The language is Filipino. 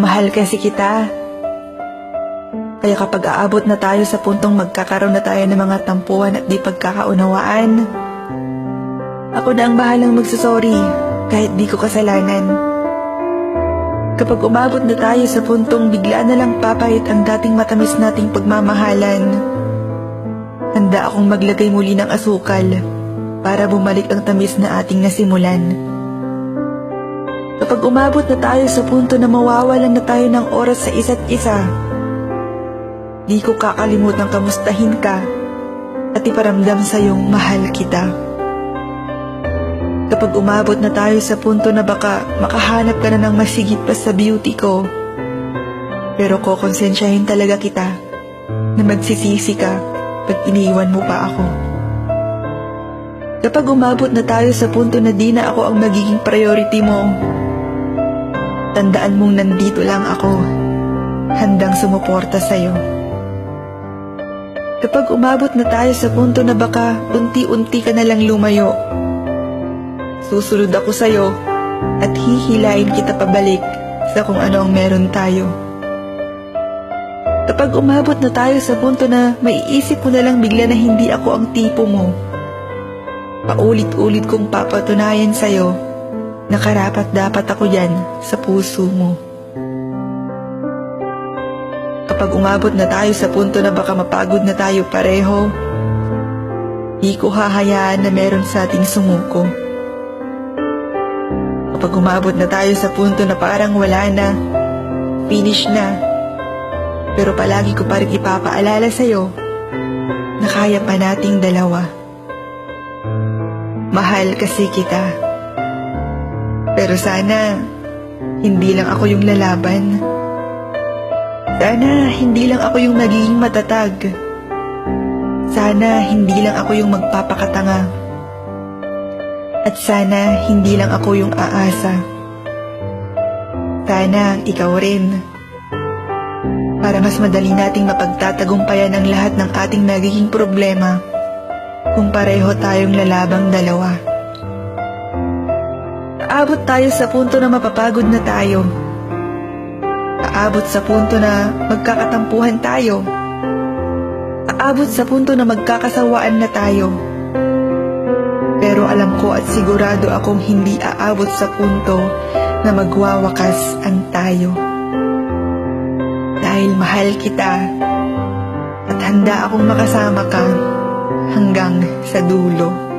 Mahal kasi kita. Kaya kapag aabot na tayo sa puntong magkakaroon na tayo ng mga tampuhan at di pagkakaunawaan, ako na ang bahalang magsasorry kahit di ko kasalanan. Kapag umabot na tayo sa puntong bigla na lang papayat ang dating matamis nating pagmamahalan, handa akong maglagay muli ng asukal para bumalik ang tamis na ating nasimulan. Kapag umabot na tayo sa punto na mawawalan na tayo ng oras sa isa't isa, di ko kakalimutan kamustahin ka at iparamdam sa'yong mahal kita. Kapag umabot na tayo sa punto na baka makahanap ka na ng masigit pa sa beauty ko, pero kokonsensyahin talaga kita na magsisisi ka pag iniwan mo pa ako. Kapag umabot na tayo sa punto na di na ako ang magiging priority mo, tandaan mong nandito lang ako, handang sumuporta sa'yo. Kapag umabot na tayo sa punto na baka unti-unti ka na lang lumayo, susunod ako sa'yo at hihilain kita pabalik sa kung ano ang meron tayo. Kapag umabot na tayo sa punto na maiisip mo na lang bigla na hindi ako ang tipo mo, paulit-ulit kong papatunayan sa'yo na karapat dapat ako yan sa puso mo. Kapag umabot na tayo sa punto na baka mapagod na tayo pareho, di ko hahayaan na meron sa ating sumuko. Kapag umabot na tayo sa punto na parang wala na, finish na, pero palagi ko pa rin ipapaalala sa'yo na kaya pa nating dalawa. Mahal kasi kita. Pero sana, hindi lang ako yung lalaban. Sana, hindi lang ako yung magiging matatag. Sana, hindi lang ako yung magpapakatanga. At sana, hindi lang ako yung aasa. Sana, ikaw rin. Para mas madali nating mapagtatagumpayan ang lahat ng ating nagiging problema kung pareho tayong lalabang dalawa. Aabot tayo sa punto na mapapagod na tayo. Aabot sa punto na magkakatampuhan tayo. Aabot sa punto na magkakasawaan na tayo. Pero alam ko at sigurado akong hindi aabot sa punto na magwawakas ang tayo. Dahil mahal kita at handa akong makasama ka hanggang sa dulo.